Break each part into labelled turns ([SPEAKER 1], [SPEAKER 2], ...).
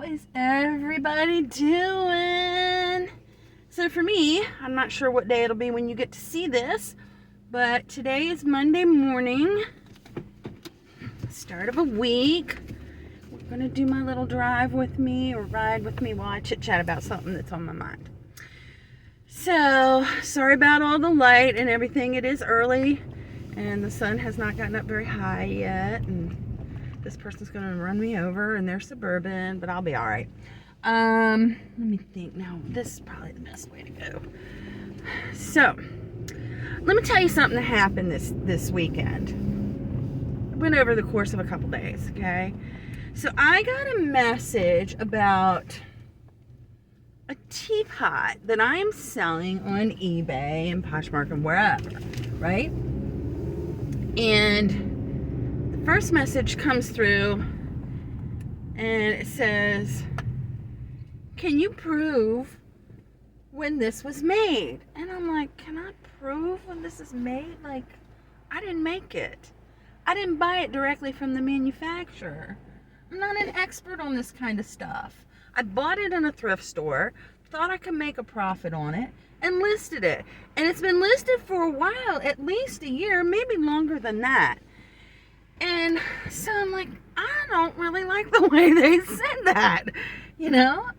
[SPEAKER 1] is everybody doing? So for me, I'm not sure what day it'll be when you get to see this, but today is Monday morning, start of a week. We're gonna do my little drive with me or ride with me while I chit chat about something that's on my mind. So, sorry about all the light and everything. It is early and the sun has not gotten up very high yet, and this person's gonna run me over and they're suburban, but I'll be all right. Let me think now. This is probably the best way to go. So, let me tell you something that happened this weekend. It went over the course of a couple days, okay? So, I got a message about a teapot that I am selling on eBay and Poshmark and wherever, right? And the first message comes through and it says, can you prove when this was made? And I'm like, can I prove when this is made? Like, I didn't make it. I didn't buy it directly from the manufacturer. I'm not an expert on this kind of stuff. I bought it in a thrift store, thought I could make a profit on it, and listed it. And it's been listed for a while, at least a year, maybe longer than that. And so I'm like, I don't really like the way they said that, you know?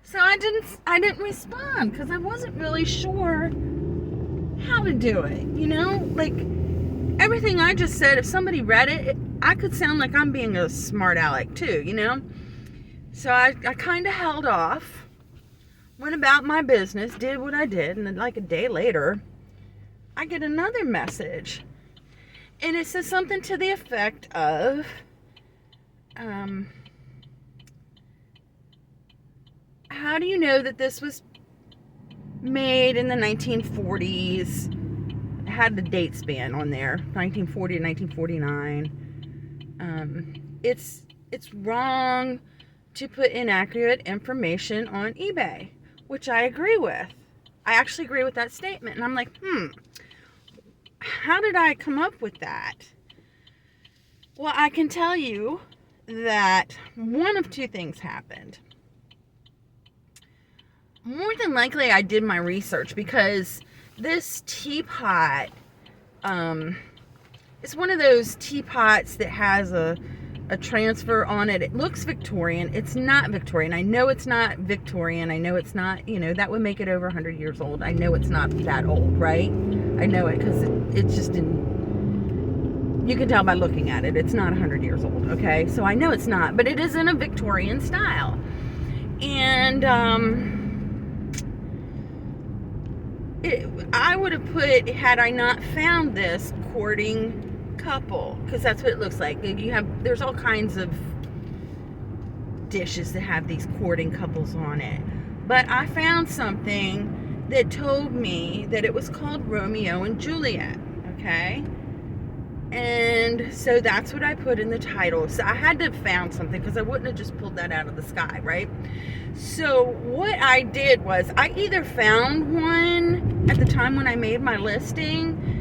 [SPEAKER 1] So I didn't respond because I wasn't really sure how to do it, you know? Like, everything I just said, if somebody read it, I could sound like I'm being a smart aleck too, you know? So I kind of held off, went about my business, did what I did, and then like a day later, I get another message. And it says something to the effect of, how do you know that this was made in the 1940s? It had the date span on there, 1940 to 1949. It's wrong to put inaccurate information on eBay, which I agree with. I actually agree with that statement. And I'm like, how did I come up with that? Well, I can tell you that one of two things happened. More than likely, I did my research because this teapot, it's one of those teapots that has a transfer on it. It looks Victorian. It's not Victorian. I know it's not Victorian. I know it's not, you know, that would make it over 100 years old. I know it's not that old, right? I know it because it's just you can tell by looking at it. It's not 100 years old, okay? So I know it's not, but it is in a Victorian style. And I would have put, had I not found this, courting couple, because that's what it looks like. There's all kinds of dishes that have these courting couples on it, but I found something that told me that it was called Romeo and Juliet, okay? And so that's what I put in the title. So I had to have found something because I wouldn't have just pulled that out of the sky, right? So what I did was I either found one at the time when I made my listing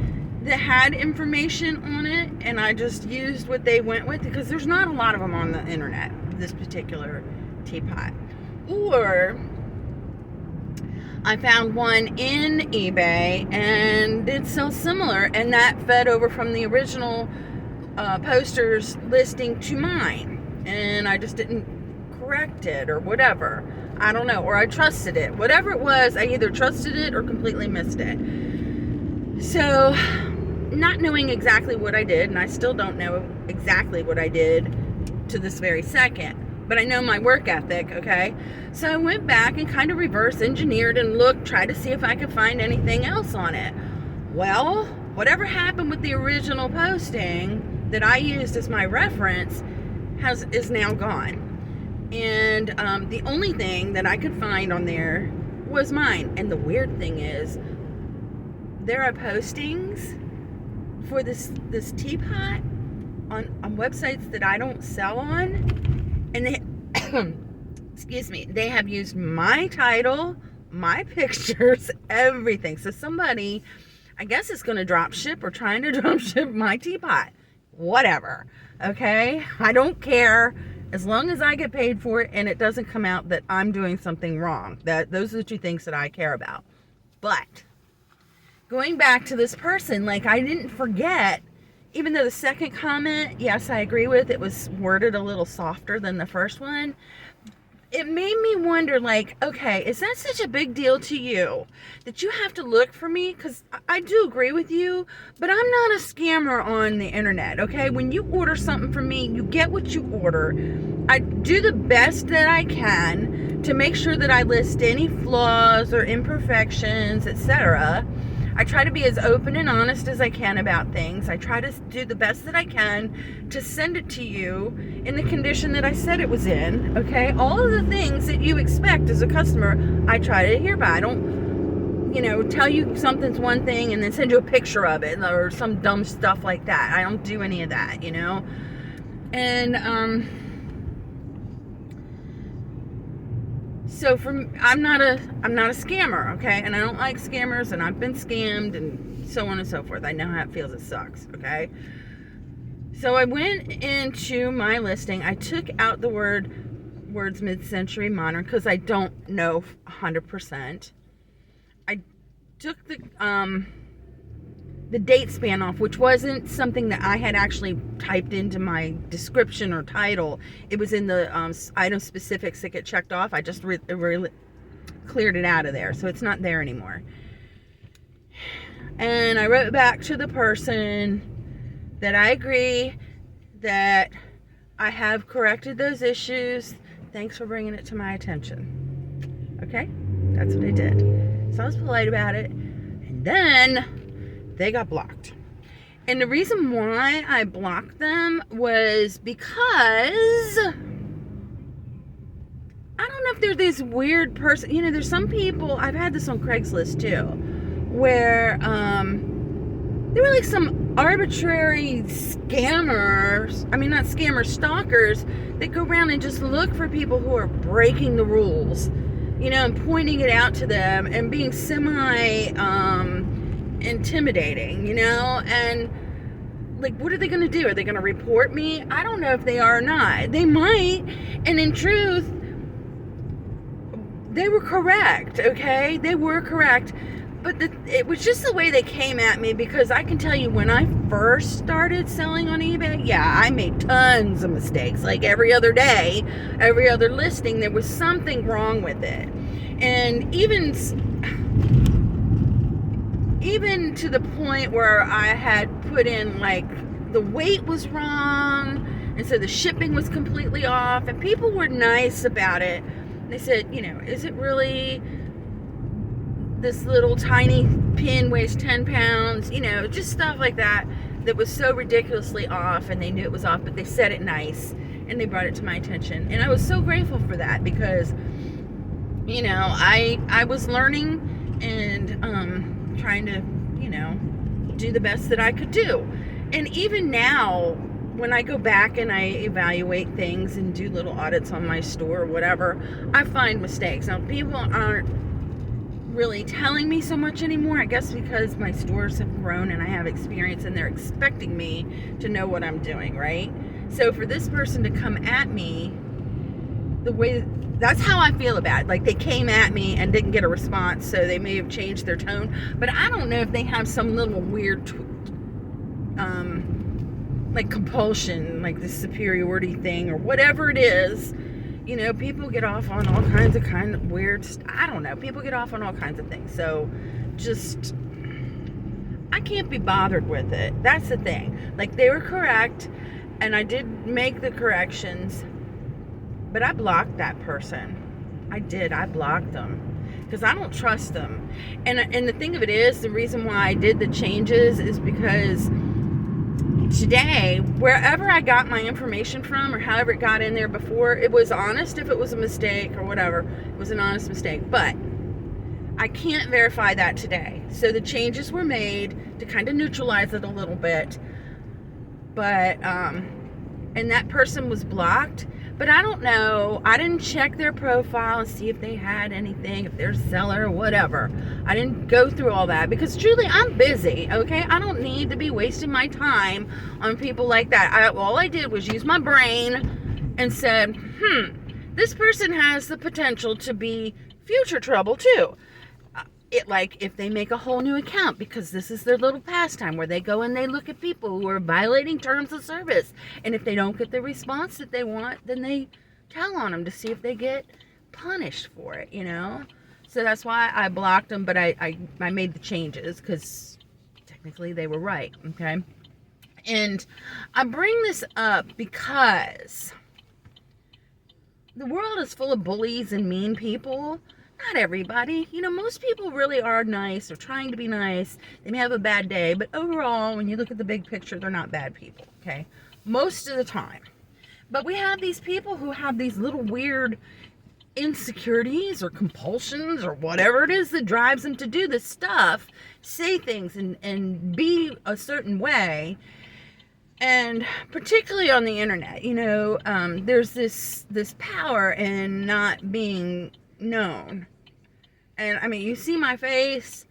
[SPEAKER 1] that had information on it, and I just used what they went with, because there's not a lot of them on the internet, this particular teapot. Or I found one in eBay and it sells similar, and that fed over from the original poster's listing to mine, and I just didn't correct it or whatever. I don't know, or I trusted it. Whatever it was, I either trusted it or completely missed it. So, not knowing exactly what I did, and I still don't know exactly what I did to this very second, but I know my work ethic, okay? So I went back and kind of reverse engineered and looked, tried to see if I could find anything else on it. Well, whatever happened with the original posting that I used as my reference is now gone. And the only thing that I could find on there was mine. And the weird thing is, there are postings for this teapot on websites that I don't sell on, and they excuse me, they have used my title, my pictures, everything. So somebody, I guess, is going to drop ship or trying to drop ship my teapot. Whatever, okay? I don't care. as long as I get paid for it and it doesn't come out that I'm doing something wrong. Those are the two things that I care about. But going back to this person, like, I didn't forget, even though the second comment, yes, I agree with, it was worded a little softer than the first one. It made me wonder, like, okay, is that such a big deal to you that you have to look for me? Because I do agree with you, but I'm not a scammer on the internet, okay? When you order something from me, you get what you order. I do the best that I can to make sure that I list any flaws or imperfections, etc. I try to be as open and honest as I can about things. I try to do the best that I can to send it to you in the condition that I said it was in, okay? All of the things that you expect as a customer, I try to adhere by. I don't, tell you something's one thing and then send you a picture of it or some dumb stuff like that. I don't do any of that, And, so I'm not a scammer, okay? And I don't like scammers, and I've been scammed and so on and so forth. I know how it feels. It sucks, okay? So I went into my listing. I took out the words mid-century modern because I don't know 100%. I took the date span off, which wasn't something that I had actually typed into my description or title. It was in the item specifics that get checked off. I just cleared it out of there, so it's not there anymore. And I wrote back to the person that I agree that I have corrected those issues. Thanks for bringing it to my attention. Okay? That's what I did. So I was polite about it. And then they got blocked. And the reason why I blocked them was because I don't know if they're this weird person. There's some people, I've had this on Craigslist too, where they were like some arbitrary scammers. I mean, not scammers, stalkers that go around and just look for people who are breaking the rules, and pointing it out to them and being intimidating, and like, what are they going to do? Are they going to report me? I don't know if they are or not. They might, and in truth, they were correct, okay? They were correct, but it was just the way they came at me, because I can tell you, when I first started selling on eBay, yeah, I made tons of mistakes. Like, every other day, every other listing, there was something wrong with it. And even to the point where I had put in, like, the weight was wrong, and so the shipping was completely off, and people were nice about it. They said, is it really, this little tiny pin weighs 10 pounds, just stuff like that was so ridiculously off, and they knew it was off, but they said it nice, and they brought it to my attention. And I was so grateful for that, because, I was learning and trying to, do the best that I could do. And even now, when I go back and I evaluate things and do little audits on my store or whatever, I find mistakes. Now, people aren't really telling me so much anymore, I guess because my stores have grown and I have experience, and they're expecting me to know what I'm doing, right? So for this person to come at me the way, that's how I feel about it. Like, they came at me and didn't get a response, so they may have changed their tone. But I don't know if they have some little weird, like, compulsion, like the superiority thing or whatever it is. People get off on all kinds of weird, I don't know. People get off on all kinds of things. So, just, I can't be bothered with it. That's the thing. Like, they were correct, and I did make the corrections. But I blocked that person. I did. I blocked them. Because I don't trust them. And the thing of it is, the reason why I did the changes is because today, wherever I got my information from, or however it got in there before, it was honest. If it was a mistake or whatever, it was an honest mistake. But I can't verify that today. So the changes were made to kind of neutralize it a little bit. But, and that person was blocked. But I don't know. I didn't check their profile and see if they had anything, if they're a seller or whatever. I didn't go through all that because truly I'm busy, okay? I don't need to be wasting my time on people like that. All I did was use my brain and said, this person has the potential to be future trouble too. Like if they make a whole new account, because this is their little pastime where they go and they look at people who are violating terms of service, and if they don't get the response that they want, then they tell on them to see if they get punished for it, you know. So that's why I blocked them, but I made the changes because technically they were right. Okay. And I bring this up because the world is full of bullies and mean people. Not everybody. You know, most people really are nice or trying to be nice. They may have a bad day, but overall, when you look at the big picture, they're not bad people, okay? Most of the time. But we have these people who have these little weird insecurities or compulsions or whatever it is that drives them to do this stuff, say things and be a certain way. And particularly on the internet, you know, there's this power in not being known. And I mean, you see my face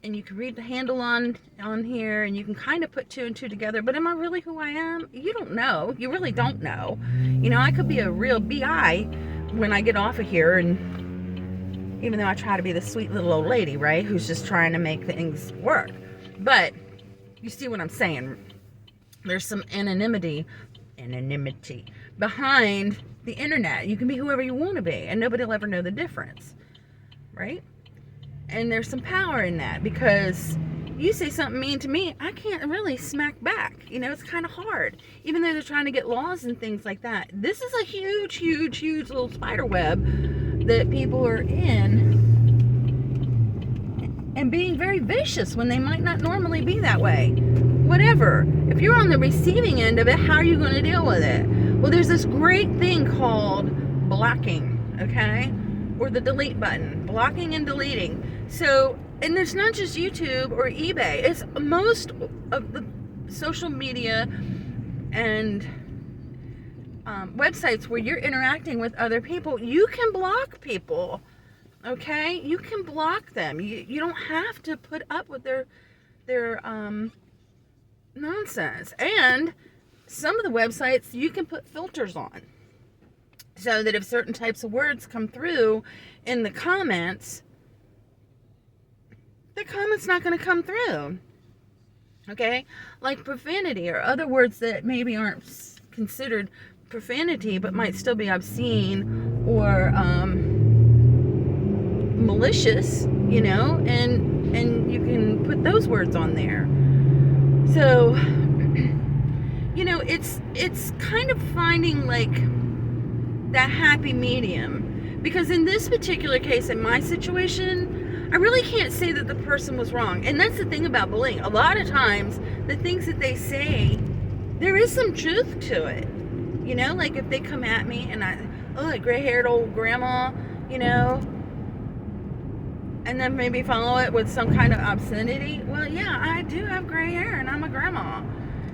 [SPEAKER 1] and you can read the handle on here and you can kind of put two and two together, but am I really who I am? You don't know. You really don't know. You know, I could be a real BI when I get off of here, and even though I try to be the sweet little old lady, right, who's just trying to make things work. But you see what I'm saying? There's some anonymity behind the internet. You can be whoever you want to be, and nobody will ever know the difference, right? And there's some power in that, because you say something mean to me, I can't really smack back. You know, it's kind of hard, even though they're trying to get laws and things like that. This is a huge, huge, huge little spider web that people are in, and being very vicious when they might not normally be that way. Whatever. If you're on the receiving end of it, how are you going to deal with it? Well, there's this great thing called blocking, okay? Or the delete button. Blocking and deleting. So, and it's not just YouTube or eBay. It's most of the social media and websites where you're interacting with other people. You can block people, okay? You can block them. You don't have to put up with their nonsense. And some of the websites you can put filters on, so that if certain types of words come through in the comment's not going to come through, okay? Like profanity or other words that maybe aren't considered profanity but might still be obscene or malicious, you know, and you can put those words on there. So, you know, it's kind of finding like that happy medium, because in this particular case, in my situation, I really can't say that the person was wrong. And that's the thing about bullying. A lot of times, the things that they say, there is some truth to it. You know, like if they come at me and a gray-haired old grandma, you know, and then maybe follow it with some kind of obscenity. Well, yeah, I do have gray hair and I'm a grandma.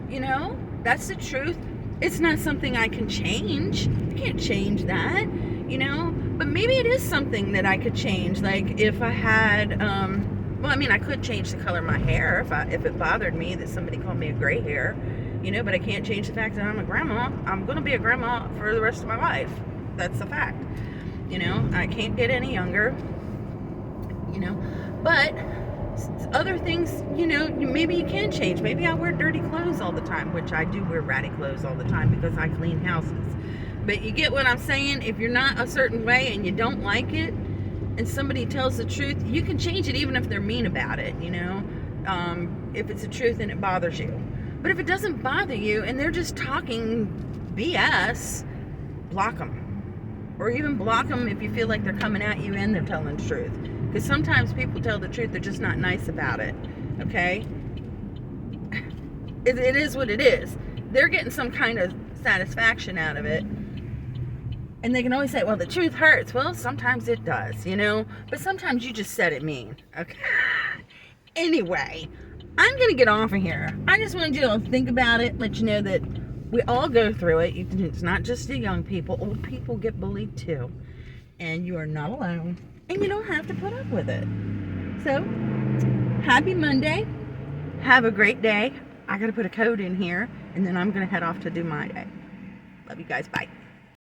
[SPEAKER 1] You know, that's the truth. It's not something I can change. I can't change that, you know, but maybe it is something that I could change. Like if I had, well, I mean, I could change the color of my hair if it bothered me that somebody called me a gray hair, you know, but I can't change the fact that I'm a grandma. I'm going to be a grandma for the rest of my life. That's a fact. You know, I can't get any younger, you know, but other things, you know, maybe you can change. Maybe I wear dirty clothes all the time, which I do wear ratty clothes all the time because I clean houses. But you get what I'm saying? If you're not a certain way and you don't like it, and somebody tells the truth, you can change it even if they're mean about it, you know, if it's the truth and it bothers you. But if it doesn't bother you and they're just talking BS, block them. Or even block them if you feel like they're coming at you and they're telling the truth. Because sometimes people tell the truth, they're just not nice about it, okay? It is what it is. They're getting some kind of satisfaction out of it. And they can always say, well, the truth hurts. Well, sometimes it does, you know? But sometimes you just said it mean, okay? Anyway, I'm going to get off of here. I just wanted you to think about it, let you know that we all go through it. It's not just the young people. Old people get bullied too. And you are not alone. And you don't have to put up with it. So, happy Monday. Have a great day. I got to put a code in here. And then I'm going to head off to do my day. Love you guys. Bye.